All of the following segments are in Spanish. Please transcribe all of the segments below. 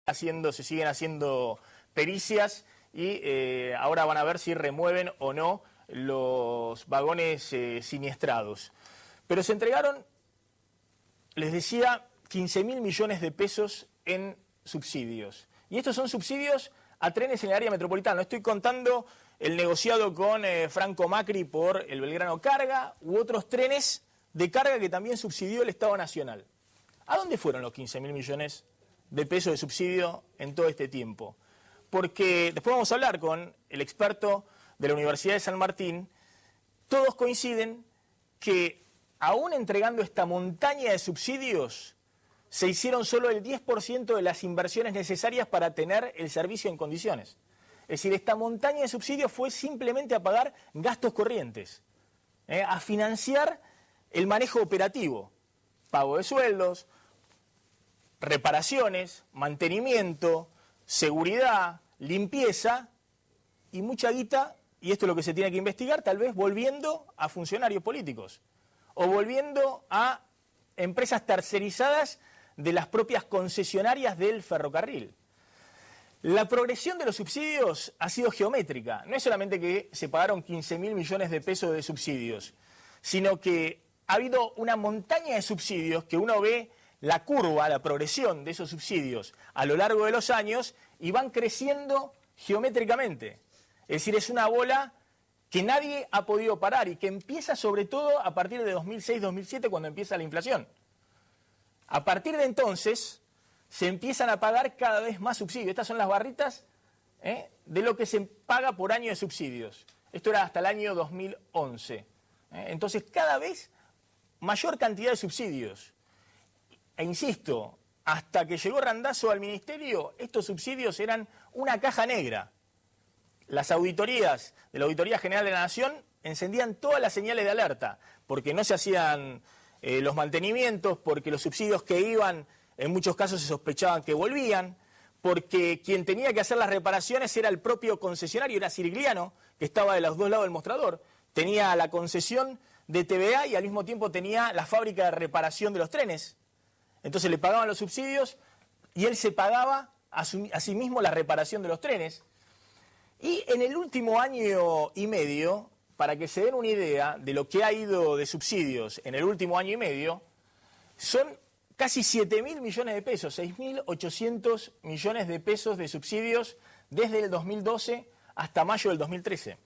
se siguen haciendo pericias y ahora van a ver si remueven o no los vagones siniestrados. Pero se entregaron, les decía, 15.000 millones de pesos en subsidios. Y estos son subsidios a trenes en el área metropolitana. No estoy contando el negociado con Franco Macri por el Belgrano Carga u otros trenes de carga que también subsidió el Estado Nacional. ¿A dónde fueron los 15.000 millones de pesos de subsidio en todo este tiempo? Porque después vamos a hablar con el experto de la Universidad de San Martín. Todos coinciden que aún entregando esta montaña de subsidios, se hicieron solo el 10% de las inversiones necesarias para tener el servicio en condiciones. Es decir, esta montaña de subsidios fue simplemente a pagar gastos corrientes, a financiar el manejo operativo, pago de sueldos, reparaciones, mantenimiento, seguridad, limpieza y mucha guita, y esto es lo que se tiene que investigar, tal vez volviendo a funcionarios políticos o volviendo a empresas tercerizadas de las propias concesionarias del ferrocarril. La progresión de los subsidios ha sido geométrica. No es solamente que se pagaron 15.000 millones de pesos de subsidios, sino que ha habido una montaña de subsidios que uno ve la curva, la progresión de esos subsidios a lo largo de los años y van creciendo geométricamente. Es decir, es una bola que nadie ha podido parar y que empieza sobre todo a partir de 2006-2007 cuando empieza la inflación. A partir de entonces se empiezan a pagar cada vez más subsidios. Estas son las barritas de lo que se paga por año de subsidios. Esto era hasta el año 2011. Entonces cada vez mayor cantidad de subsidios. E insisto, hasta que llegó Randazzo al ministerio, estos subsidios eran una caja negra. Las auditorías de la Auditoría General de la Nación encendían todas las señales de alerta, porque no se hacían los mantenimientos, porque los subsidios que iban, en muchos casos se sospechaban que volvían, porque quien tenía que hacer las reparaciones era el propio concesionario, era Cirigliano, que estaba de los dos lados del mostrador, tenía la concesión de TVA y al mismo tiempo tenía la fábrica de reparación de los trenes. Entonces le pagaban los subsidios y él se pagaba a sí mismo la reparación de los trenes. Y en el último año y medio, para que se den una idea de lo que ha ido de subsidios en el último año y medio, son casi 7.000 millones de pesos, 6.800 millones de pesos de subsidios desde el 2012 hasta mayo del 2013.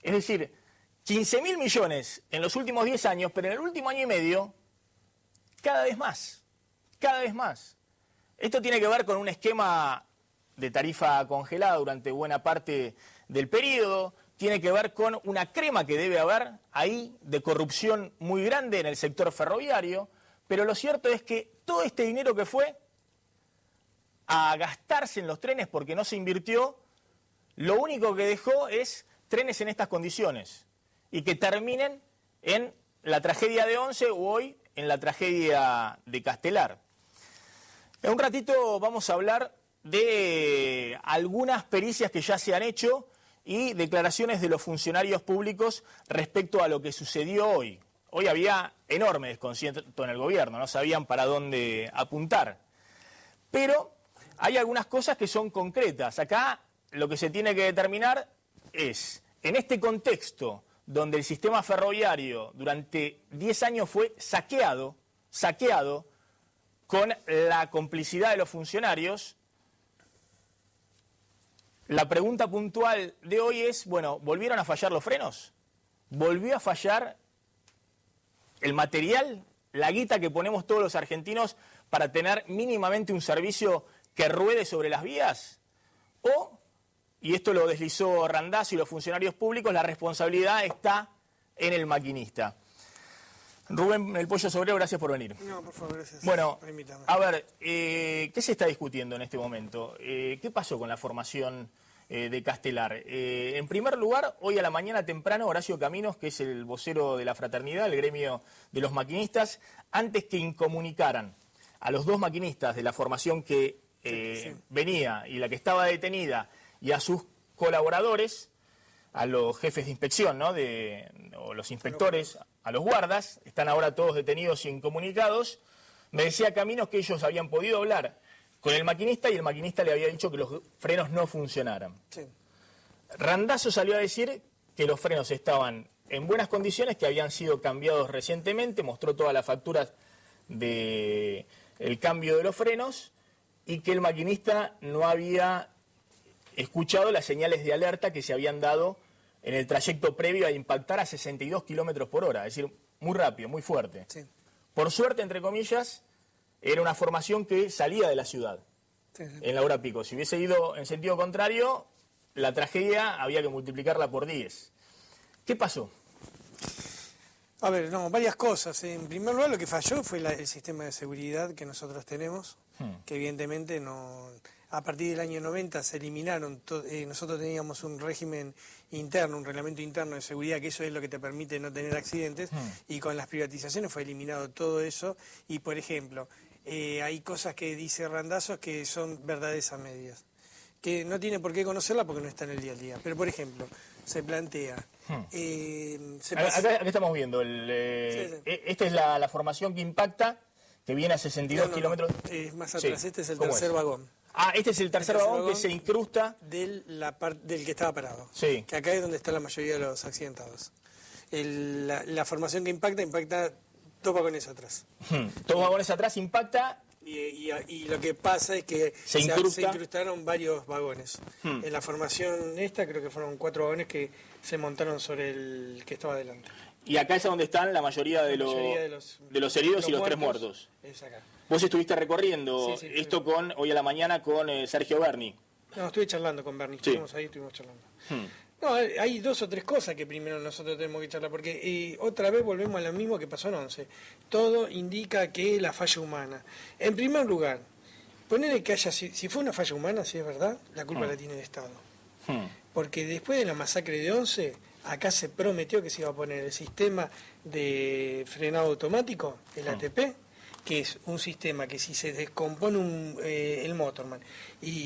Es decir, 15.000 millones en los últimos 10 años, pero en el último año y medio, cada vez más, cada vez más. Esto tiene que ver con un esquema de tarifa congelada durante buena parte del periodo, tiene que ver con una crema que debe haber ahí de corrupción muy grande en el sector ferroviario, pero lo cierto es que todo este dinero que fue a gastarse en los trenes porque no se invirtió, lo único que dejó es trenes en estas condiciones y que terminen en la tragedia de Once o hoy en la tragedia de Castelar. En un ratito vamos a hablar de algunas pericias que ya se han hecho y declaraciones de los funcionarios públicos respecto a lo que sucedió hoy. Hoy había enorme desconcierto en el gobierno, no sabían para dónde apuntar. Pero hay algunas cosas que son concretas. Acá lo que se tiene que determinar es, en este contexto donde el sistema ferroviario durante 10 años fue saqueado con la complicidad de los funcionarios, la pregunta puntual de hoy es, bueno, ¿volvieron a fallar los frenos? ¿Volvió a fallar el material, la guita que ponemos todos los argentinos para tener mínimamente un servicio que ruede sobre las vías? O, y esto lo deslizó Randazzo y los funcionarios públicos, la responsabilidad está en el maquinista. Rubén El Pollo Sobrero, gracias por venir. No, por favor, gracias. Bueno, a ver, ¿qué se está discutiendo en este momento? ¿Qué pasó con la formación de Castelar? En primer lugar, hoy a la mañana temprano, Horacio Caminos, que es el vocero de la fraternidad, el gremio de los maquinistas, antes que incomunicaran a los dos maquinistas de la formación que venía y la que estaba detenida y a sus colaboradores, a los jefes de inspección, ¿no? O los inspectores, a los guardas, están ahora todos detenidos y incomunicados. Me decía Caminos que ellos habían podido hablar con el maquinista y el maquinista le había dicho que los frenos no funcionaran. Sí. Randazzo salió a decir que los frenos estaban en buenas condiciones, que habían sido cambiados recientemente, mostró todas las facturas del cambio de los frenos y que el maquinista no había escuchado las señales de alerta que se habían dado en el trayecto previo a impactar a 62 kilómetros por hora, es decir, muy rápido, muy fuerte. Sí. Por suerte, entre comillas, era una formación que salía de la ciudad en la hora pico. Si hubiese ido en sentido contrario, la tragedia había que multiplicarla por 10. ¿Qué pasó? A ver, no, varias cosas. En primer lugar, lo que falló fue el sistema de seguridad que nosotros tenemos, que evidentemente no... A partir del año 90 se eliminaron, nosotros teníamos un régimen interno, un reglamento interno de seguridad, que eso es lo que te permite no tener accidentes, y con las privatizaciones fue eliminado todo eso, y por ejemplo, hay cosas que dice Randazzo que son verdades a medias, que no tiene por qué conocerla porque no está en el día a día, pero por ejemplo, se plantea... Acá estamos viendo, esta es la formación que impacta, que viene a 62 kilómetros... más atrás, este es el tercer vagón. Ah, este es el tercer vagón que se incrusta... Del que estaba parado. Sí. Que acá es donde está la mayoría de los accidentados. La formación que impacta 2 vagones atrás. 2 vagones atrás impacta... Y lo que pasa es que se incrustaron varios vagones. En la formación esta creo que fueron 4 vagones que se montaron sobre el que estaba adelante. Y acá es donde están la mayoría de los heridos y los 3 muertos. Es acá. Vos estuviste recorriendo esto hoy a la mañana con Sergio Berni. No, estuve charlando con Berni, estuvimos ahí, estuvimos charlando. No, hay 2 o 3 cosas que primero nosotros tenemos que charlar, porque otra vez volvemos a lo mismo que pasó en 11. Todo indica que es la falla humana. En primer lugar, ponerle que haya, si fue una falla humana, si es verdad, la culpa la tiene el Estado. Porque después de la masacre de 11, acá se prometió que se iba a poner el sistema de frenado automático, el ATP, que es un sistema que si se descompone el motorman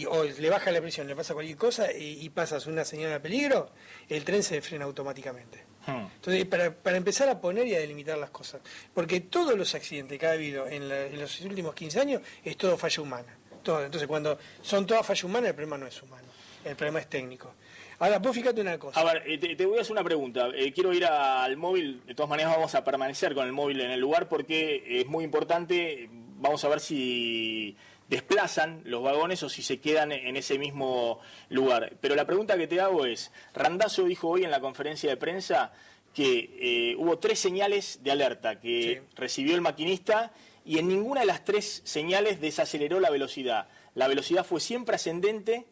o le baja la presión, le pasa cualquier cosa y pasas una señal de peligro, el tren se frena automáticamente. Entonces, para empezar a poner y a delimitar las cosas, porque todos los accidentes que ha habido en los últimos 15 años es todo falla humana. Todo. Entonces, cuando son todas fallas humanas, el problema no es humano, el problema es técnico. Ahora, vos fíjate una cosa. A ver, te voy a hacer una pregunta. Quiero ir al móvil. De todas maneras vamos a permanecer con el móvil en el lugar porque es muy importante. Vamos a ver si desplazan los vagones o si se quedan en ese mismo lugar. Pero la pregunta que te hago es, Randazzo dijo hoy en la conferencia de prensa que hubo 3 señales de alerta que recibió el maquinista y en ninguna de las 3 señales desaceleró la velocidad. La velocidad fue siempre ascendente.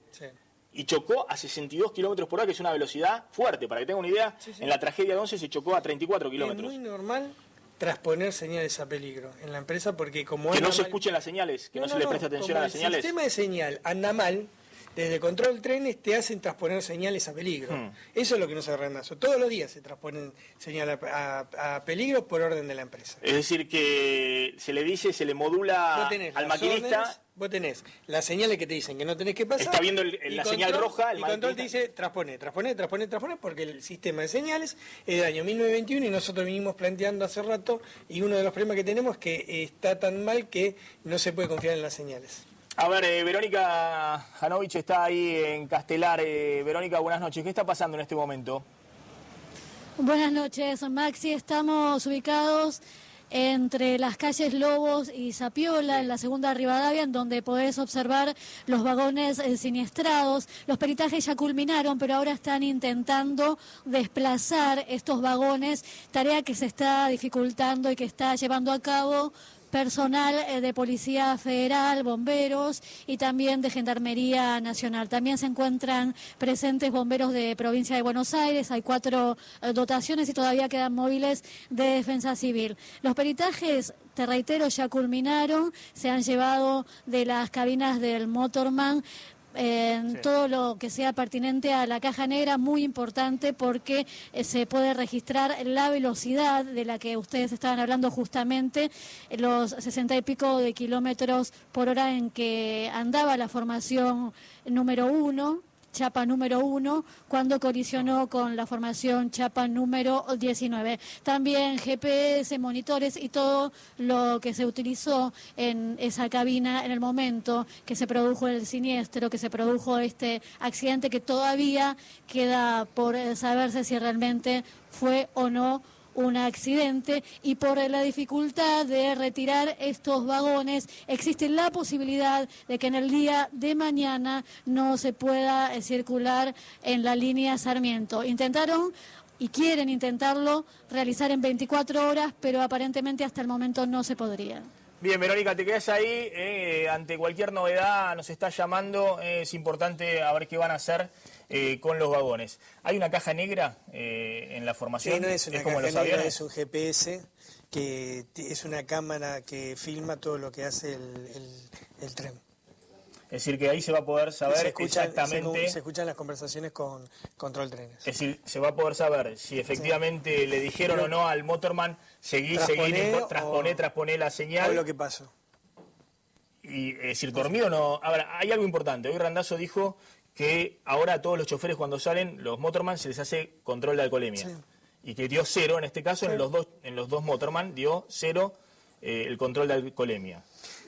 Y chocó a 62 kilómetros por hora, que es una velocidad fuerte. Para que tengan una idea, en la tragedia de 11 se chocó a 34 kilómetros. Es muy normal transponer señales a peligro en la empresa porque como... Que no se escuchen las señales, que no se le preste atención a las señales. El sistema de señal anda mal, desde control trenes te hacen transponer señales a peligro. Eso es lo que no se Randazzo. Todos los días se transponen señales a peligro por orden de la empresa. Es decir, que se le dice, se le modula al maquinista... Vos tenés las señales que te dicen que no tenés que pasar. Está viendo la señal roja. El control te dice transpone, porque el sistema de señales es del año 1921 y nosotros vinimos planteando hace rato y uno de los problemas que tenemos es que está tan mal que no se puede confiar en las señales. A ver, Verónica Janovich está ahí en Castelar. Verónica, buenas noches. ¿Qué está pasando en este momento? Buenas noches, Maxi. Estamos ubicados entre las calles Lobos y Zapiola, en la segunda Rivadavia, en donde podés observar los vagones siniestrados. Los peritajes ya culminaron, pero ahora están intentando desplazar estos vagones, tarea que se está dificultando y que está llevando a cabo personal de Policía Federal, bomberos y también de Gendarmería Nacional. También se encuentran presentes bomberos de Provincia de Buenos Aires, hay 4 dotaciones y todavía quedan móviles de Defensa Civil. Los peritajes, te reitero, ya culminaron, se han llevado de las cabinas del Motorman todo lo que sea pertinente a la caja negra, muy importante porque se puede registrar la velocidad de la que ustedes estaban hablando justamente, los 60 y pico de kilómetros por hora en que andaba la formación número 1. chapa número 1 cuando colisionó con la formación chapa número 19. También GPS, monitores y todo lo que se utilizó en esa cabina en el momento que se produjo el siniestro, que se produjo este accidente que todavía queda por saberse si realmente fue o no un accidente, y por la dificultad de retirar estos vagones existe la posibilidad de que en el día de mañana no se pueda circular en la línea Sarmiento. Intentaron y quieren intentarlo realizar en 24 horas, pero aparentemente hasta el momento no se podría. Bien, Verónica, te quedas ahí, ante cualquier novedad nos está llamando, es importante a ver qué van a hacer con los vagones. ¿Hay una caja negra en la formación? Sí, no es una como caja los negra, aviones. es un GPS, que es una cámara que filma todo lo que hace el tren. Es decir, que ahí se va a poder saber exactamente... Se escuchan las conversaciones con control trenes. Es decir, se va a poder saber si efectivamente le dijeron o no al motorman seguir, trasponé la señal. O lo que pasó. Y, es decir, dormido no... Ahora, hay algo importante. Hoy Randazzo dijo que ahora a todos los choferes cuando salen, los motorman, se les hace control de alcoholemia. Sí. Y que dio 0, en este caso, sí. en los dos motorman dio 0 el control de alcoholemia.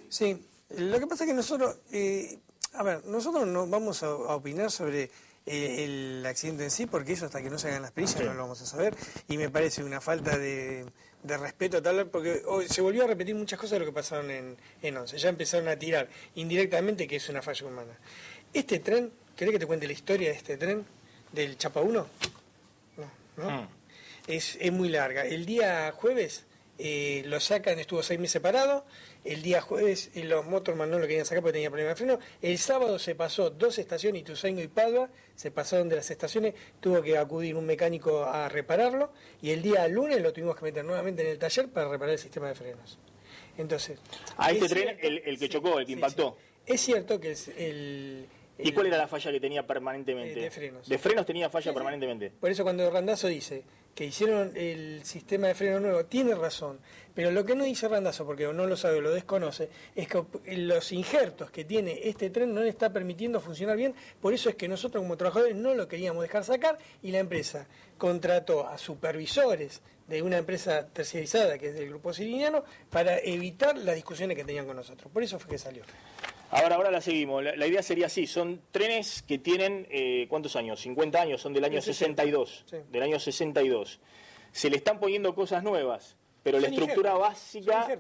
Sí. Lo que pasa es que nosotros, nosotros no vamos a opinar sobre el accidente en sí, porque eso hasta que no se hagan las pericias no lo vamos a saber, y me parece una falta de respeto tal, porque hoy se volvió a repetir muchas cosas de lo que pasaron en 11, ya empezaron a tirar indirectamente que es una falla humana. Este tren, ¿querés que te cuente la historia de este tren, del Chapa 1? No. Es muy larga. El día jueves... lo sacan, estuvo 6 meses parado. El día jueves los motorman no lo querían sacar porque tenía problemas de freno. El sábado se pasó 2 estaciones, Ituzaingó y Padua, se pasaron de las estaciones, tuvo que acudir un mecánico a repararlo, y el día lunes lo tuvimos que meter nuevamente en el taller para reparar el sistema de frenos. Entonces, este tren, el que chocó, el que impactó. Sí. Es cierto que es el... ¿Y cuál era la falla que tenía permanentemente? De frenos. De frenos tenía falla permanentemente. Por eso cuando Randazzo dice que hicieron el sistema de freno nuevo, tiene razón. Pero lo que no dice Randazzo, porque no lo sabe o lo desconoce, es que los injertos que tiene este tren no le está permitiendo funcionar bien. Por eso es que nosotros como trabajadores no lo queríamos dejar sacar, y la empresa contrató a supervisores de una empresa terciarizada, que es del Grupo Siriniano, para evitar las discusiones que tenían con nosotros. Por eso fue que salió. Ahora la seguimos. La idea sería así. Son trenes que tienen, ¿cuántos años? 50 años, son del año 62. Sí. Del año 62. Se le están poniendo cosas nuevas, pero la estructura básica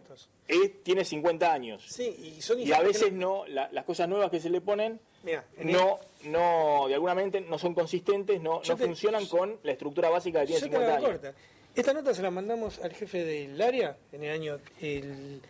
tiene 50 años. Sí, y a veces las cosas nuevas que se le ponen de alguna manera no son consistentes, no funcionan con la estructura básica que tiene 50 años. Corta. Esta nota se la mandamos al jefe del área en el año... El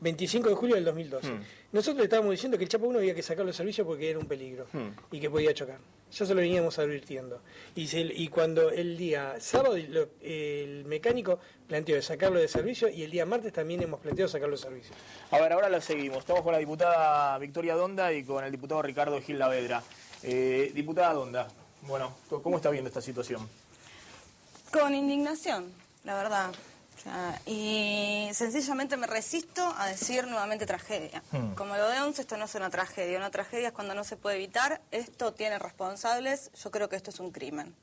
25 de julio del 2012. Nosotros le estábamos diciendo que el Chapa 1 había que sacarlo de servicio porque era un peligro y que podía chocar. Ya se lo veníamos advirtiendo. Y cuando el día sábado el mecánico planteó de sacarlo de servicio, y el día martes también hemos planteado sacarlo de servicio. Ahora la seguimos. Estamos con la diputada Victoria Donda y con el diputado Ricardo Gil Lavedra. Diputada Donda, bueno, ¿cómo está viendo esta situación? Con indignación, la verdad. Y sencillamente me resisto a decir nuevamente tragedia. Como lo de 11, esto no es una tragedia. Una tragedia es cuando no se puede evitar. Esto tiene responsables. Yo creo que esto es un crimen.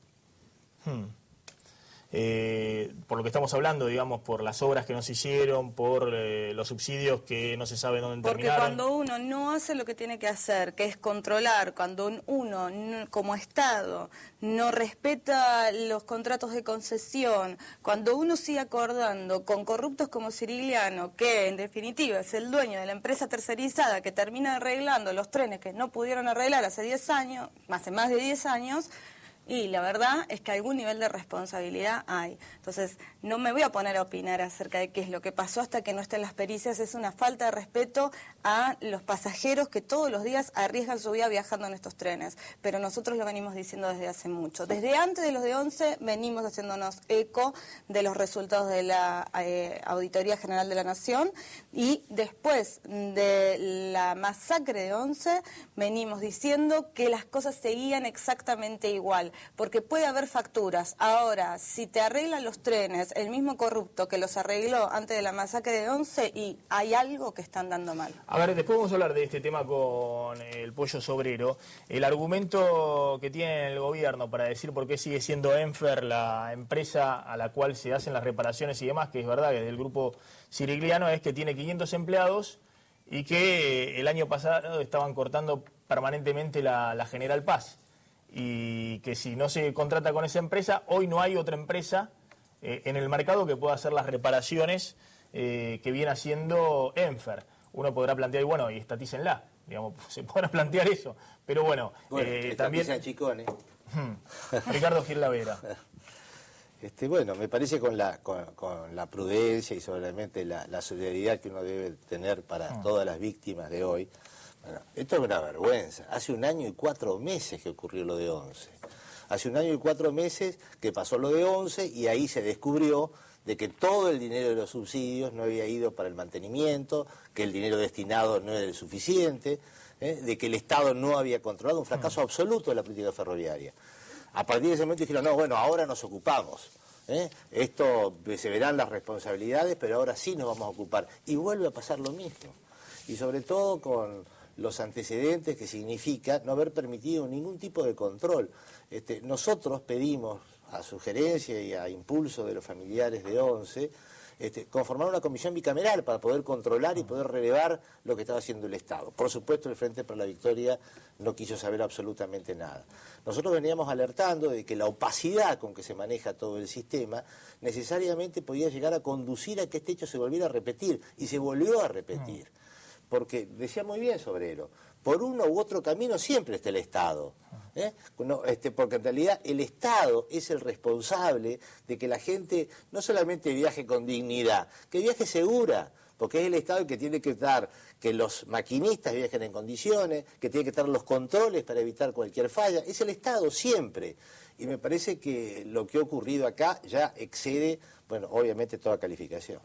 Por lo que estamos hablando, digamos, por las obras que no se hicieron, por los subsidios que no se sabe dónde terminaron. Porque cuando uno no hace lo que tiene que hacer, que es controlar, cuando uno como Estado no respeta los contratos de concesión, cuando uno sigue acordando con corruptos como Cirigliano, que en definitiva es el dueño de la empresa tercerizada que termina arreglando los trenes que no pudieron arreglar hace 10 años, hace más de 10 años, y la verdad es que algún nivel de responsabilidad hay. Entonces, no me voy a poner a opinar acerca de qué es lo que pasó hasta que no estén las pericias. Es una falta de respeto a los pasajeros que todos los días arriesgan su vida viajando en estos trenes. Pero nosotros lo venimos diciendo desde hace mucho. Desde antes de los de 11 venimos haciéndonos eco de los resultados de la Auditoría General de la Nación, y después de la masacre de 11 venimos diciendo que las cosas seguían exactamente igual. igual, porque puede haber facturas. Ahora, si te arreglan los trenes, el mismo corrupto que los arregló antes de la masacre de Once, y hay algo que están dando mal. A ver, después vamos a hablar de este tema con el Pollo Sobrero. El argumento que tiene el gobierno para decir por qué sigue siendo Enfer la empresa a la cual se hacen las reparaciones y demás, que es verdad que es del grupo Cirigliano, es que tiene 500 empleados y que el año pasado estaban cortando permanentemente la General Paz. Y que si no se contrata con esa empresa, hoy no hay otra empresa en el mercado que pueda hacer las reparaciones que viene haciendo Enfer. Uno podrá plantear, bueno, y estatícenla, digamos, se podrá plantear eso, pero bueno, también... Chicone. Ricardo Gil Lavera. Bueno, me parece con la prudencia y solamente la solidaridad que uno debe tener para todas las víctimas de hoy. Bueno, esto es una vergüenza. Hace 1 año y 4 meses que ocurrió lo de Once. Hace 1 año y 4 meses que pasó lo de Once y ahí se descubrió de que todo el dinero de los subsidios no había ido para el mantenimiento, que el dinero destinado no era el suficiente, de que el Estado no había controlado, un fracaso absoluto de la política ferroviaria. A partir de ese momento dijeron, no, bueno, ahora nos ocupamos. Esto se verán las responsabilidades, pero ahora sí nos vamos a ocupar. Y vuelve a pasar lo mismo. Y sobre todo con los antecedentes que significa no haber permitido ningún tipo de control. Nosotros pedimos, a sugerencia y a impulso de los familiares de Once, conformar una comisión bicameral para poder controlar y poder relevar lo que estaba haciendo el Estado. Por supuesto, el Frente para la Victoria no quiso saber absolutamente nada. Nosotros veníamos alertando de que la opacidad con que se maneja todo el sistema necesariamente podía llegar a conducir a que este hecho se volviera a repetir, y se volvió a repetir. Porque, decía muy bien Sobrero, por uno u otro camino siempre está el Estado. Porque en realidad el Estado es el responsable de que la gente no solamente viaje con dignidad, que viaje segura, porque es el Estado el que tiene que dar que los maquinistas viajen en condiciones, que tiene que dar los controles para evitar cualquier falla. Es el Estado siempre. Y me parece que lo que ha ocurrido acá ya excede, bueno, obviamente toda calificación.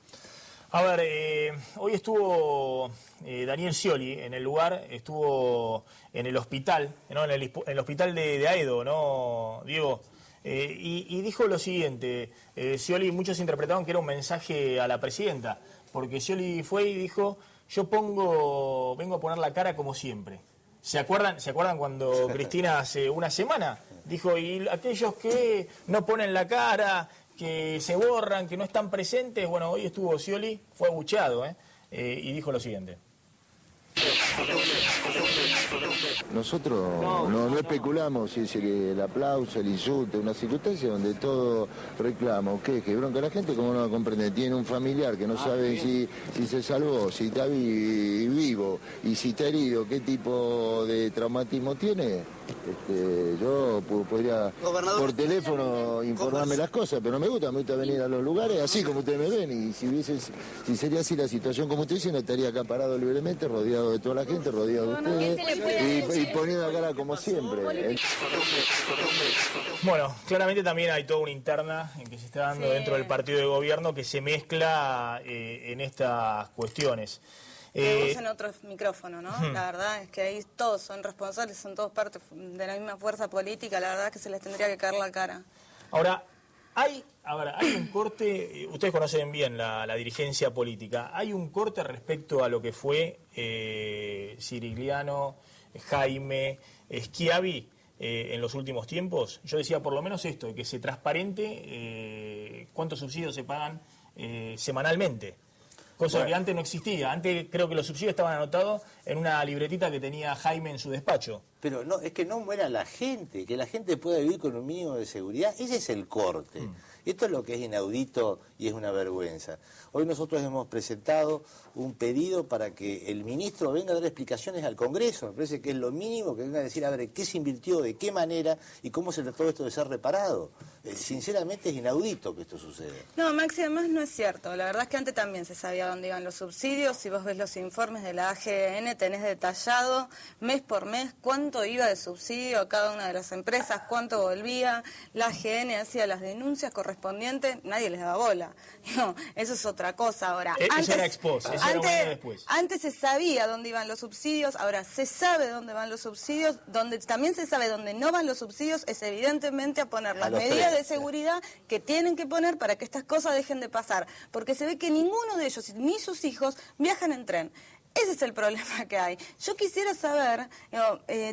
A ver, hoy estuvo Daniel Scioli en el lugar, estuvo en el hospital, ¿no? en el hospital de Aedo, ¿no, Diego? Y dijo lo siguiente, Scioli, muchos interpretaron que era un mensaje a la presidenta, porque Scioli fue y dijo, yo vengo a poner la cara como siempre. ¿Se acuerdan cuando Cristina hace una semana dijo, y aquellos que no ponen la cara, que se borran, que no están presentes? Bueno, hoy estuvo Scioli, fue abucheado, y dijo lo siguiente. Nosotros no especulamos si es el aplauso, el insulto, una circunstancia donde todo reclamo, que bronca la gente, como no lo comprende, tiene un familiar que no sabe si se salvó, si está vivo y si está herido, qué tipo de traumatismo tiene. Yo podría por teléfono informarme las cosas, pero no me gusta venir a los lugares así como ustedes me ven, y si sería así la situación como ustedes dicen, no estaría acá parado libremente, rodeado de toda la gente, rodeado de ustedes, y poniendo la cara como siempre. Bueno, claramente también hay toda una interna en que se está dando dentro del partido de gobierno que se mezcla en estas cuestiones. Usan otro micrófono, ¿no? La verdad es que ahí todos son responsables, son todos parte de la misma fuerza política, la verdad es que se les tendría que caer la cara. Ahora, hay un corte, ustedes conocen bien la dirigencia política, hay un corte respecto a lo que fue Cirigliano, Jaime, Schiavi en los últimos tiempos. Yo decía por lo menos esto, que se transparente cuántos subsidios se pagan semanalmente. Cosa que antes no existía. Antes creo que los subsidios estaban anotados en una libretita que tenía Jaime en su despacho. Pero no, es que no muera la gente, que la gente pueda vivir con un mínimo de seguridad. Ese es el corte. Esto es lo que es inaudito y es una vergüenza. Hoy nosotros hemos presentado un pedido para que el ministro venga a dar explicaciones al Congreso. Me parece que es lo mínimo, que venga a decir, a ver, qué se invirtió, de qué manera y cómo se trató esto de ser reparado. Sinceramente es inaudito que esto suceda. No, Maxi, además no es cierto. La verdad es que antes también se sabía dónde iban los subsidios. Si vos ves los informes de la AGN, tenés detallado mes por mes cuánto cuánto iba de subsidio a cada una de las empresas, cuánto volvía, la GN hacía las denuncias correspondientes, nadie les daba bola. No, eso es otra cosa ahora. Eso era expos, eso era un año después. Antes se sabía dónde iban los subsidios, ahora se sabe dónde van los subsidios, donde también se sabe dónde no van los subsidios, es evidentemente a poner las medidas de seguridad que tienen que poner para que estas cosas dejen de pasar, porque se ve que ninguno de ellos ni sus hijos viajan en tren. Ese es el problema que hay. Yo quisiera saber,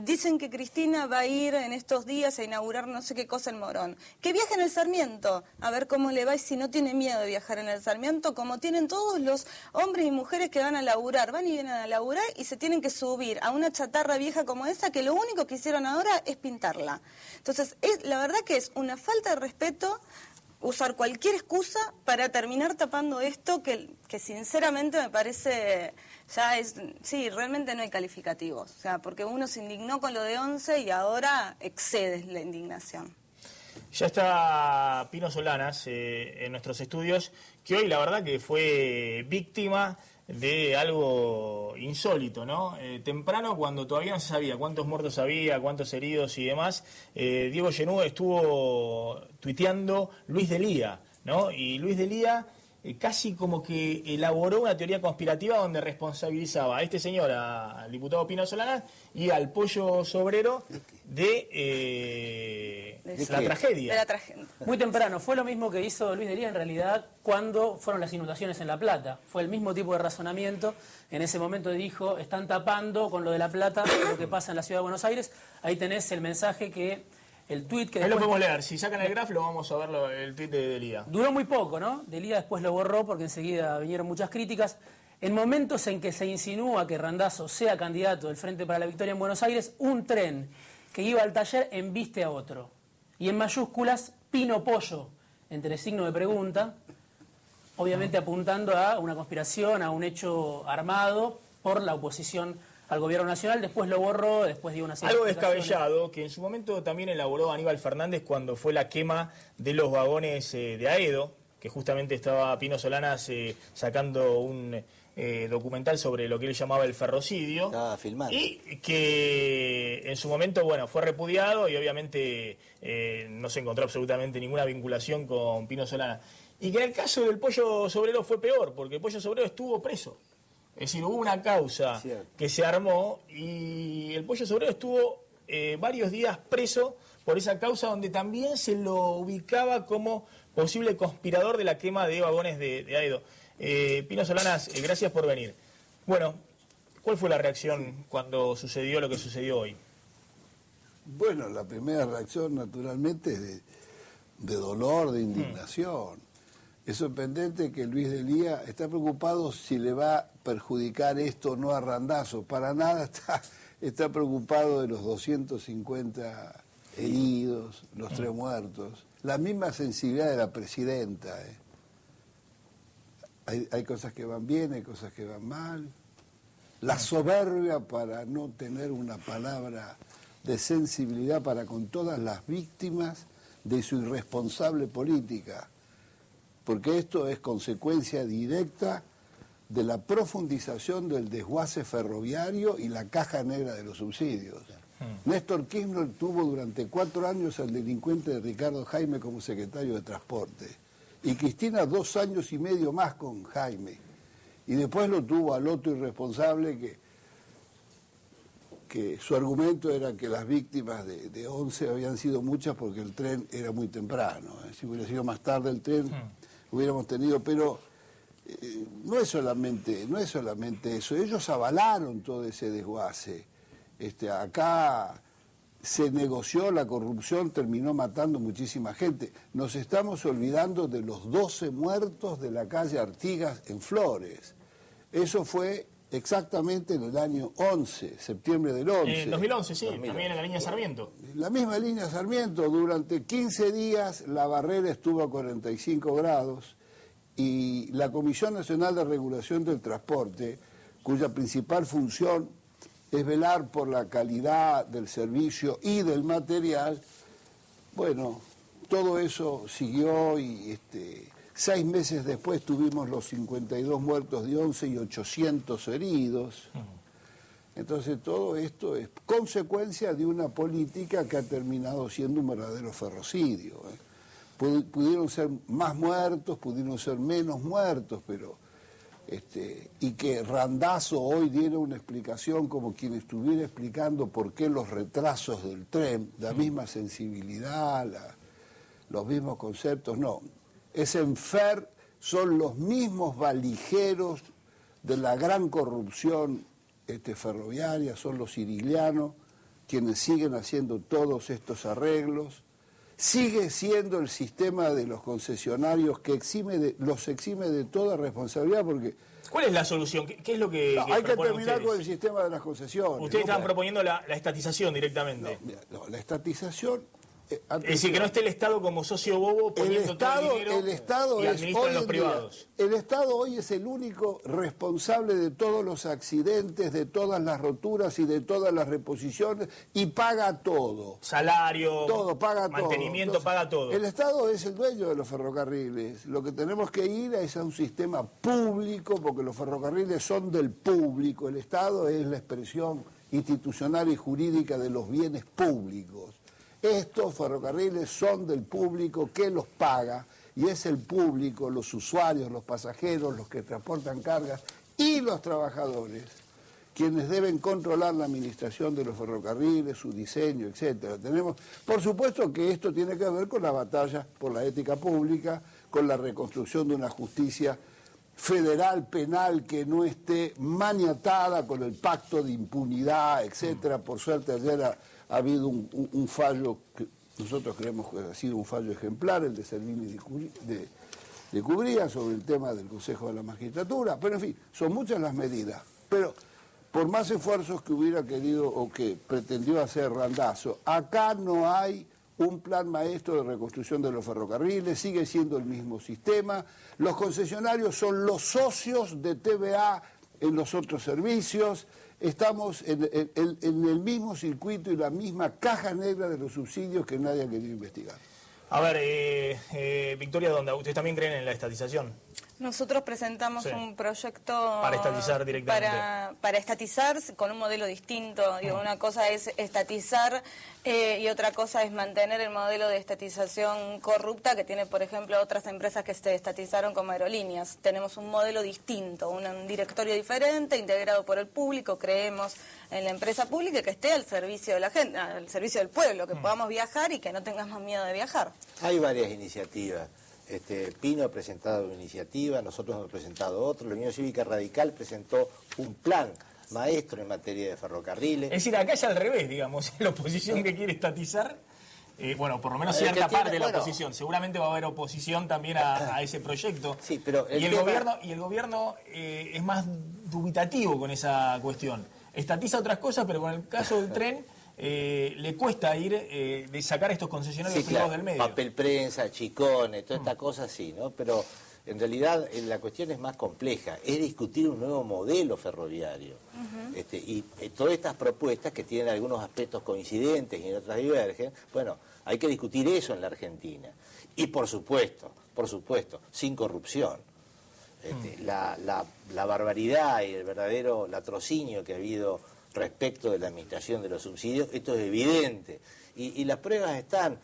dicen que Cristina va a ir en estos días a inaugurar no sé qué cosa en Morón. Que viaje en el Sarmiento, a ver cómo le va y si no tiene miedo de viajar en el Sarmiento, como tienen todos los hombres y mujeres que van a laburar, van y vienen a laburar y se tienen que subir a una chatarra vieja como esa, que lo único que hicieron ahora es pintarla. Entonces, la verdad que es una falta de respeto usar cualquier excusa para terminar tapando esto que sinceramente me parece ya es, sí, realmente no hay calificativos, o sea, porque uno se indignó con lo de 11 y ahora excede la indignación. Ya está Pino Solanas en nuestros estudios, que hoy la verdad que fue víctima de algo insólito, ¿no? Temprano, cuando todavía no se sabía cuántos muertos había, cuántos heridos y demás, Diego Genú estuvo tuiteando Luis Delía, ¿no? Y Luis Delía casi como que elaboró una teoría conspirativa donde responsabilizaba a este señor, al diputado Pino Solanas, y al Pollo Sobrero de la tragedia. De la tragedia. Muy temprano, fue lo mismo que hizo Luis Delía en realidad cuando fueron las inundaciones en La Plata. Fue el mismo tipo de razonamiento. En ese momento dijo, están tapando con lo de La Plata lo que pasa en la ciudad de Buenos Aires. Ahí tenés el mensaje que... El tuit que ahí después... lo podemos leer, si sacan el graf lo vamos a ver el tuit de Delía. Duró muy poco, ¿no? Delía después lo borró porque enseguida vinieron muchas críticas. En momentos en que se insinúa que Randazzo sea candidato del Frente para la Victoria en Buenos Aires, un tren que iba al taller embiste a otro. Y en mayúsculas, Pino Pollo, entre signo de pregunta, obviamente apuntando a una conspiración, a un hecho armado por la oposición al gobierno nacional. Después lo borró, después dio una serie algo de descabellado que en su momento también elaboró Aníbal Fernández cuando fue la quema de los vagones de Aedo, que justamente estaba Pino Solanas sacando un documental sobre lo que él llamaba el ferrocidio. Estaba filmando. Y que en su momento, bueno, fue repudiado y obviamente no se encontró absolutamente ninguna vinculación con Pino Solanas. Y que en el caso del Pollo Sobrero fue peor, porque el Pollo Sobrero estuvo preso. Es decir, hubo una causa que se armó y el Pollo Sobrero estuvo varios días preso por esa causa donde también se lo ubicaba como posible conspirador de la quema de vagones de Aedo. Pino Solanas, gracias por venir. Bueno, ¿cuál fue la reacción cuando sucedió lo que sucedió hoy? Bueno, la primera reacción naturalmente es de dolor, de indignación. Es sorprendente que Luis Delía está preocupado si le va a perjudicar esto o no a Randazzo. Para nada está preocupado de los 250 heridos, los 3 muertos. La misma sensibilidad de la presidenta. Hay cosas que van bien, hay cosas que van mal. La soberbia para no tener una palabra de sensibilidad para con todas las víctimas de su irresponsable política. Porque esto es consecuencia directa de la profundización del desguace ferroviario y la caja negra de los subsidios. Néstor Kirchner tuvo durante 4 años al delincuente de Ricardo Jaime como secretario de Transporte. Y Cristina 2 años y medio más con Jaime. Y después lo tuvo al otro irresponsable que su argumento era que las víctimas de 11 habían sido muchas porque el tren era muy temprano. Si hubiera sido más tarde el tren, hubiéramos tenido... Pero no es solamente eso. Ellos avalaron todo ese desguace. Acá se negoció, la corrupción terminó matando muchísima gente. Nos estamos olvidando de los 12 muertos de la calle Artigas en Flores. Eso fue exactamente en el año 11, septiembre del 11. En 2011, sí, 2011. También en la línea Sarmiento. La misma línea Sarmiento, durante 15 días la barrera estuvo a 45 grados y la Comisión Nacional de Regulación del Transporte, cuya principal función es velar por la calidad del servicio y del material, bueno, todo eso siguió y 6 meses después tuvimos los 52 muertos de 11 y 800 heridos. Entonces todo esto es consecuencia de una política que ha terminado siendo un verdadero ferrocidio. Pudieron ser más muertos, pudieron ser menos muertos, pero y que Randazzo hoy diera una explicación como quien estuviera explicando por qué los retrasos del tren, la misma sensibilidad, los mismos conceptos, no. Son los mismos valijeros de la gran corrupción ferroviaria, son los sicilianos quienes siguen haciendo todos estos arreglos. Sigue siendo el sistema de los concesionarios que los exime de toda responsabilidad porque... ¿Cuál es la solución? ¿Qué es lo que hay que terminar ustedes con el sistema de las concesiones. Ustedes estaban proponiendo la estatización directamente. No, la estatización... Es decir, que no esté el Estado como socio bobo poniendo todo el dinero y administran los privados. El Estado hoy es el único responsable de todos los accidentes, de todas las roturas y de todas las reposiciones y paga todo. Salario, todo, paga mantenimiento, todo. Paga todo. El Estado es el dueño de los ferrocarriles. Lo que tenemos que ir es a un sistema público porque los ferrocarriles son del público. El Estado es la expresión institucional y jurídica de los bienes públicos. Estos ferrocarriles son del público que los paga y es el público, los usuarios, los pasajeros, los que transportan cargas y los trabajadores quienes deben controlar la administración de los ferrocarriles, su diseño, etcétera. Por supuesto que esto tiene que ver con la batalla por la ética pública, con la reconstrucción de una justicia federal penal que no esté maniatada con el pacto de impunidad, etcétera. Por suerte ayer ha habido un fallo que nosotros creemos que ha sido un fallo ejemplar, el de Servini de Cubría, sobre el tema del Consejo de la Magistratura, pero en fin, son muchas las medidas. Pero por más esfuerzos que hubiera querido o que pretendió hacer Randazzo, acá no hay un plan maestro de reconstrucción de los ferrocarriles, sigue siendo el mismo sistema, los concesionarios son los socios de TVA en los otros servicios, estamos en el mismo circuito y la misma caja negra de los subsidios que nadie ha querido investigar. A ver, Victoria Donda, ¿ustedes también creen en la estatización? Nosotros presentamos un proyecto para estatizar directamente. Para estatizar con un modelo distinto. Digo, una cosa es estatizar y otra cosa es mantener el modelo de estatización corrupta que tiene, por ejemplo, otras empresas que se estatizaron como aerolíneas. Tenemos un modelo distinto, un directorio diferente, integrado por el público. Creemos en la empresa pública que esté al servicio de la gente, al servicio del pueblo, que podamos viajar y que no tengamos miedo de viajar. Hay varias iniciativas. Pino ha presentado una iniciativa, nosotros hemos presentado otra, la Unión Cívica Radical presentó un plan maestro en materia de ferrocarriles. Es decir, acá es al revés, digamos, la oposición que quiere estatizar, bueno, por lo menos cierta parte de la oposición, seguramente va a haber oposición también a ese proyecto. Sí, pero el gobierno es más dubitativo con esa cuestión. Estatiza otras cosas, pero con el caso del tren... le cuesta ir de sacar estos concesionarios privados del medio. Papel prensa, chicones, toda esta cosa sí, ¿no? Pero en realidad la cuestión es más compleja, es discutir un nuevo modelo ferroviario. Y todas estas propuestas que tienen algunos aspectos coincidentes y en otras divergen, bueno, hay que discutir eso en la Argentina. Y por supuesto, sin corrupción. La barbaridad y el verdadero latrocinio que ha habido respecto de la administración de los subsidios, esto es evidente. Y las pruebas están,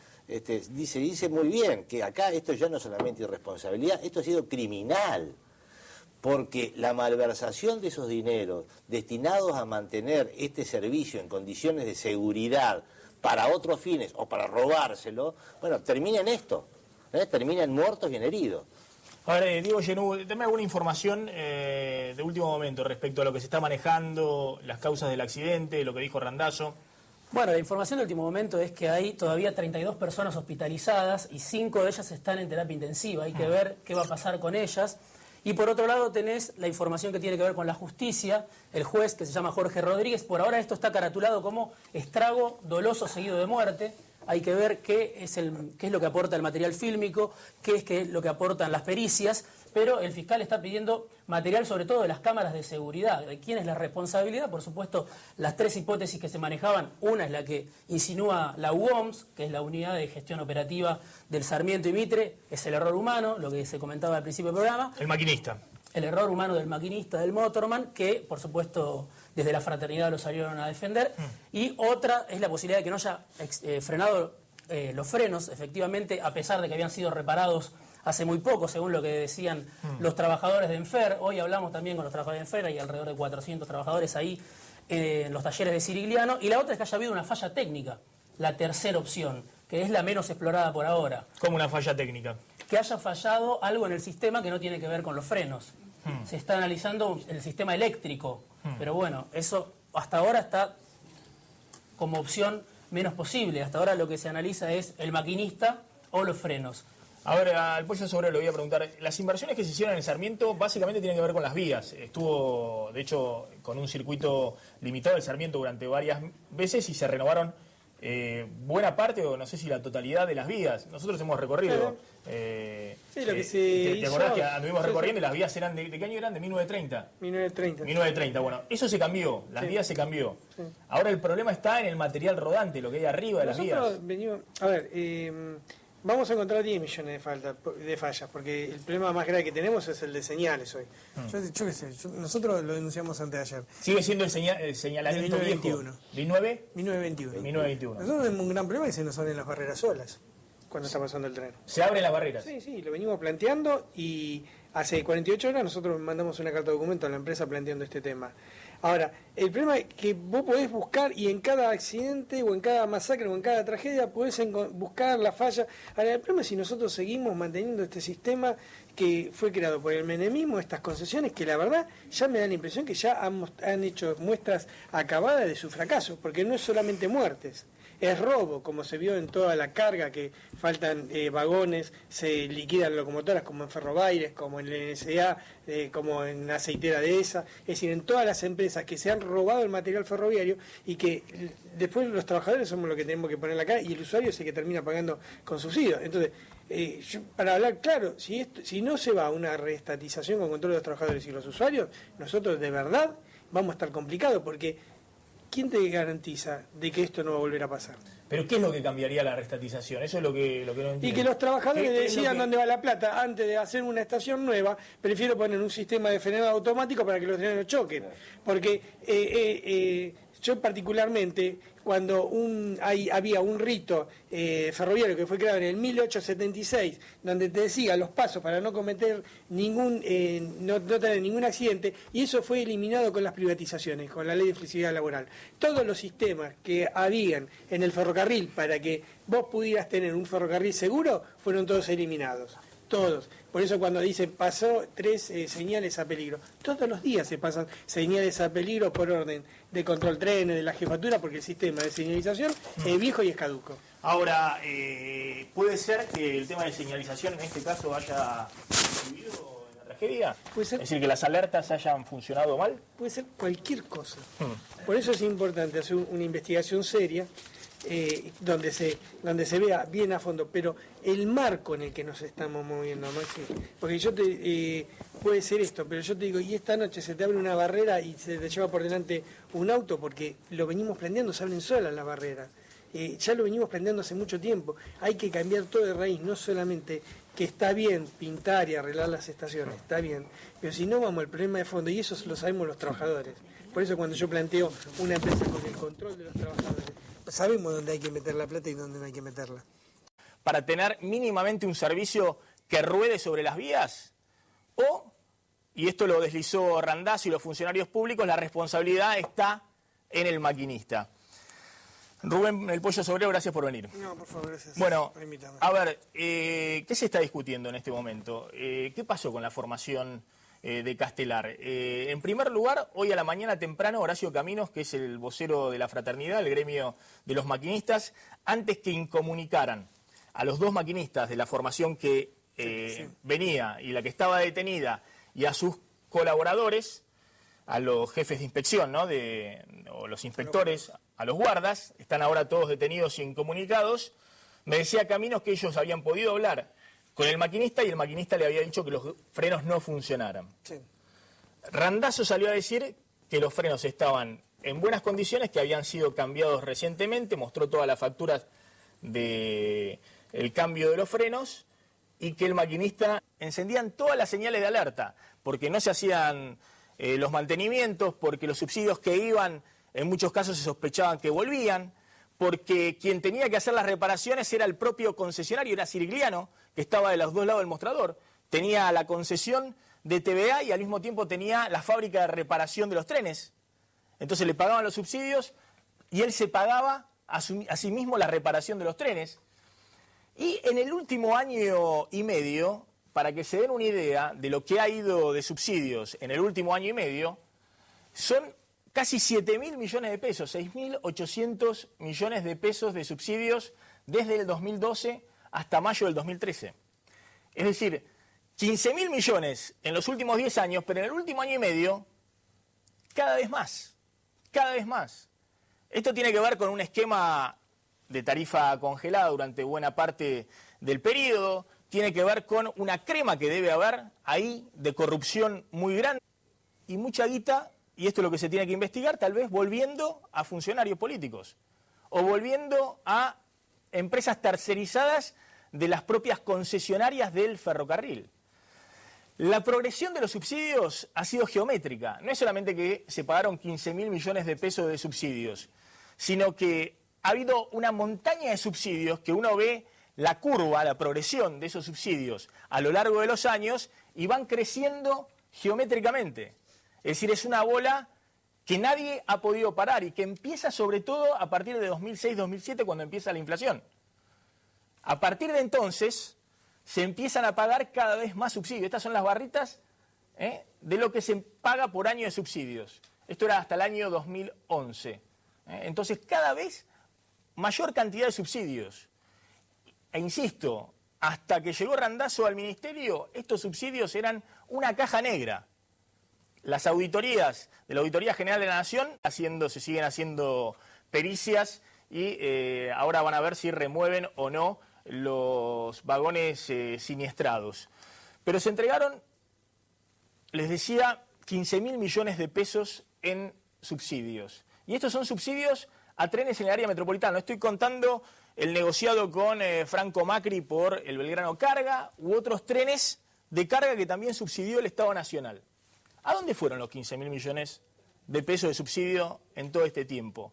dice muy bien que acá esto ya no es solamente irresponsabilidad, esto ha sido criminal, porque la malversación de esos dineros destinados a mantener este servicio en condiciones de seguridad para otros fines o para robárselo, bueno, termina en esto, terminan muertos y en heridos. A ver, Diego Genú, dame alguna información de último momento respecto a lo que se está manejando, las causas del accidente, lo que dijo Randazzo. Bueno, la información de último momento es que hay todavía 32 personas hospitalizadas y 5 de ellas están en terapia intensiva. Hay que ver qué va a pasar con ellas. Y por otro lado tenés la información que tiene que ver con la justicia. El juez, que se llama Jorge Rodríguez, por ahora esto está caratulado como estrago doloso seguido de muerte. Hay que ver qué es lo que aporta el material fílmico, qué es lo que aportan las pericias, pero el fiscal está pidiendo material sobre todo de las cámaras de seguridad. ¿De quién es la responsabilidad? Por supuesto, las 3 hipótesis que se manejaban, una es la que insinúa la UOMS, que es la Unidad de Gestión Operativa del Sarmiento y Mitre, es el error humano, lo que se comentaba al principio del programa. El maquinista. el error humano del maquinista, del motorman, que por supuesto desde la fraternidad lo salieron a defender, y otra es la posibilidad de que no haya frenado los frenos, efectivamente, a pesar de que habían sido reparados hace muy poco, según lo que decían los trabajadores de Enfer. Hoy hablamos también con los trabajadores de Enfer, hay alrededor de 400 trabajadores ahí en los talleres de Sirigliano, y la otra es que haya habido una falla técnica, la tercera opción, que es la menos explorada por ahora. ¿Cómo una falla técnica? Que haya fallado algo en el sistema que no tiene que ver con los frenos. Se está analizando el sistema eléctrico, pero bueno, eso hasta ahora está como opción menos posible. Hasta ahora lo que se analiza es el maquinista o los frenos. Ahora, al Pollo Sobrero le voy a preguntar, las inversiones que se hicieron en el Sarmiento básicamente tienen que ver con las vías. Estuvo, de hecho, con un circuito limitado el Sarmiento durante varias veces y se renovaron buena parte, o no sé si la totalidad de las vías. Nosotros hemos recorrido. Sí, lo que se ¿Te acordás hizo, que anduvimos recorriendo y las vías eran de qué año eran? ¿De 1930? 1930. 1930, bueno, eso se cambió, las vías se cambió. Sí. Ahora el problema está en el material rodante, lo que hay arriba de las vías. Venimos, a ver, vamos a encontrar 10 millones de fallas, porque el problema más grave que tenemos es el de señales hoy. Yo qué sé, nosotros lo denunciamos antes de ayer. ¿Sigue siendo el señalamiento viejo? 1921. 1921. Nosotros tenemos un gran problema que se nos abren las barreras solas cuando está pasando el tren. ¿Se abren las barreras? Sí, lo venimos planteando y hace 48 horas nosotros mandamos una carta de documento a la empresa planteando este tema. Ahora, el problema es que vos podés buscar, y en cada accidente o en cada masacre o en cada tragedia podés buscar la falla. Ahora, el problema es si nosotros seguimos manteniendo este sistema que fue creado por el menemismo, estas concesiones, que la verdad ya me da la impresión que ya han hecho muestras acabadas de su fracaso, porque no es solamente muertes. Es robo, como se vio en toda la carga, que faltan vagones, se liquidan locomotoras como en Ferrobaires, como en el NSA, como en Aceitera de ESA, es decir, en todas las empresas que se han robado el material ferroviario y que después los trabajadores somos los que tenemos que poner la cara y el usuario es el que termina pagando con subsidios. Entonces, para hablar claro, si no se va a una reestatización con control de los trabajadores y los usuarios, nosotros de verdad vamos a estar complicados porque ¿quién te garantiza de que esto no va a volver a pasar? ¿Pero qué es lo que cambiaría la reestatización? Eso es lo que no entiendo. Y que los trabajadores decidan dónde va la plata. Antes de hacer una estación nueva, prefiero poner un sistema de frenado automático para que los trenes no choquen. Porque yo particularmente, cuando había un rito ferroviario que fue creado en el 1876, donde te decía los pasos para no cometer no tener ningún accidente, y eso fue eliminado con las privatizaciones, con la ley de flexibilidad laboral. Todos los sistemas que habían en el ferrocarril para que vos pudieras tener un ferrocarril seguro, fueron todos eliminados. Todos. Por eso cuando dicen pasó 3 señales a peligro, todos los días se pasan señales a peligro por orden de control trenes, de la jefatura, porque el sistema de señalización es viejo y es caduco. Ahora, ¿puede ser que el tema de señalización en este caso haya influido en la tragedia? ¿Puede ser? Es decir, que las alertas hayan funcionado mal. Puede ser cualquier cosa. Por eso es importante hacer una investigación seria, donde se vea bien a fondo, pero el marco en el que nos estamos moviendo, Maxi, porque puede ser esto, pero yo te digo, y esta noche se te abre una barrera y se te lleva por delante un auto, porque lo venimos prendiendo, se abren solas las barreras, ya lo venimos prendiendo hace mucho tiempo, hay que cambiar todo de raíz, no solamente que está bien pintar y arreglar las estaciones, está bien, pero si no vamos al problema de fondo, y eso lo sabemos los trabajadores, por eso cuando yo planteo una empresa con el control de los trabajadores, sabemos dónde hay que meter la plata y dónde no hay que meterla. Para tener mínimamente un servicio que ruede sobre las vías, o, y esto lo deslizó Randazzo y los funcionarios públicos, la responsabilidad está en el maquinista. Rubén El Pollo Sobrero, gracias por venir. No, por favor, gracias. Bueno, a ver, ¿qué se está discutiendo en este momento? ¿Qué pasó con la formación de Castelar? En primer lugar, hoy a la mañana temprano, Horacio Caminos, que es el vocero de la fraternidad, el gremio de los maquinistas, antes que incomunicaran a los 2 maquinistas de la formación que venía y la que estaba detenida y a sus colaboradores, a los jefes de inspección, ¿no? O los inspectores, a los guardas, están ahora todos detenidos y incomunicados. Me decía Caminos que ellos habían podido hablar con el maquinista y el maquinista le había dicho que los frenos no funcionaran. Sí. Randazzo salió a decir que los frenos estaban en buenas condiciones, que habían sido cambiados recientemente, mostró todas las facturas del cambio de los frenos y que el maquinista encendían todas las señales de alerta. porque no se hacían los mantenimientos, porque los subsidios que iban, en muchos casos se sospechaban que volvían, porque quien tenía que hacer las reparaciones era el propio concesionario, era Cirigliano, que estaba de los dos lados del mostrador. Tenía la concesión de TVA y al mismo tiempo tenía la fábrica de reparación de los trenes. Entonces le pagaban los subsidios y él se pagaba a sí mismo la reparación de los trenes. Y en el último año y medio, para que se den una idea de lo que ha ido de subsidios en el último año y medio, son casi 7.000 millones de pesos, 6.800 millones de pesos de subsidios desde el 2012 hasta mayo del 2013. Es decir, 15.000 millones en los últimos 10 años, pero en el último año y medio, cada vez más, cada vez más. Esto tiene que ver con un esquema de tarifa congelada durante buena parte del periodo, tiene que ver con una crema que debe haber ahí de corrupción muy grande y mucha guita, y esto es lo que se tiene que investigar, tal vez volviendo a funcionarios políticos o volviendo a empresas tercerizadas de las propias concesionarias del ferrocarril. La progresión de los subsidios ha sido geométrica. No es solamente que se pagaron 15.000 millones de pesos de subsidios, sino que ha habido una montaña de subsidios que uno ve la curva, la progresión de esos subsidios a lo largo de los años y van creciendo geométricamente. Es decir, es una bola que nadie ha podido parar y que empieza sobre todo a partir de 2006-2007 cuando empieza la inflación. A partir de entonces se empiezan a pagar cada vez más subsidios. Estas son las barritas de lo que se paga por año de subsidios. Esto era hasta el año 2011. Entonces cada vez mayor cantidad de subsidios. E insisto, hasta que llegó Randazzo al ministerio, estos subsidios eran una caja negra. Las auditorías de la Auditoría General de la Nación se siguen haciendo pericias y ahora van a ver si remueven o no los vagones siniestrados. Pero se entregaron, les decía, 15.000 millones de pesos en subsidios. Y estos son subsidios a trenes en el área metropolitana. No estoy contando el negociado con Franco Macri por el Belgrano Carga u otros trenes de carga que también subsidió el Estado Nacional. ¿A dónde fueron los 15.000 millones de pesos de subsidio en todo este tiempo?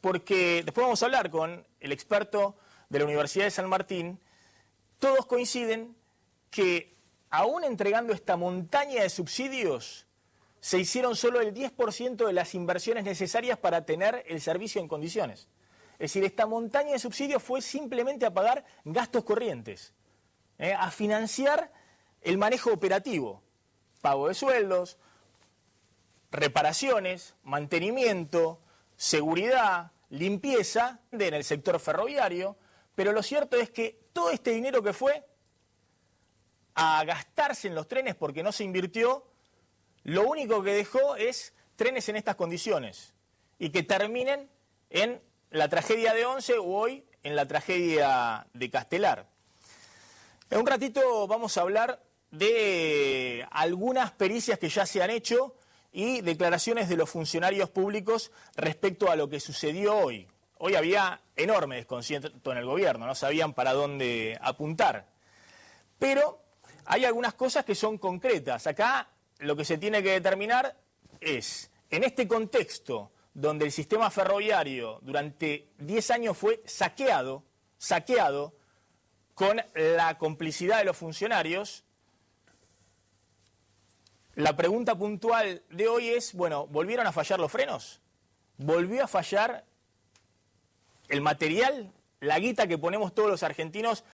Porque después vamos a hablar con el experto de la Universidad de San Martín. Todos coinciden que aún entregando esta montaña de subsidios, se hicieron solo el 10% de las inversiones necesarias para tener el servicio en condiciones. Es decir, esta montaña de subsidios fue simplemente a pagar gastos corrientes, a financiar el manejo operativo, pago de sueldos, reparaciones, mantenimiento, seguridad, limpieza en el sector ferroviario, pero lo cierto es que todo este dinero que fue a gastarse en los trenes porque no se invirtió, lo único que dejó es trenes en estas condiciones y que terminen en la tragedia de Once o hoy en la tragedia de Castelar. En un ratito vamos a hablar de algunas pericias que ya se han hecho y declaraciones de los funcionarios públicos respecto a lo que sucedió hoy. Hoy había enorme desconcierto en el gobierno, no sabían para dónde apuntar. Pero hay algunas cosas que son concretas. Acá lo que se tiene que determinar es, en este contexto donde el sistema ferroviario durante 10 años fue saqueado con la complicidad de los funcionarios, la pregunta puntual de hoy es, bueno, ¿volvieron a fallar los frenos? ¿Volvió a fallar el material, la guita que ponemos todos los argentinos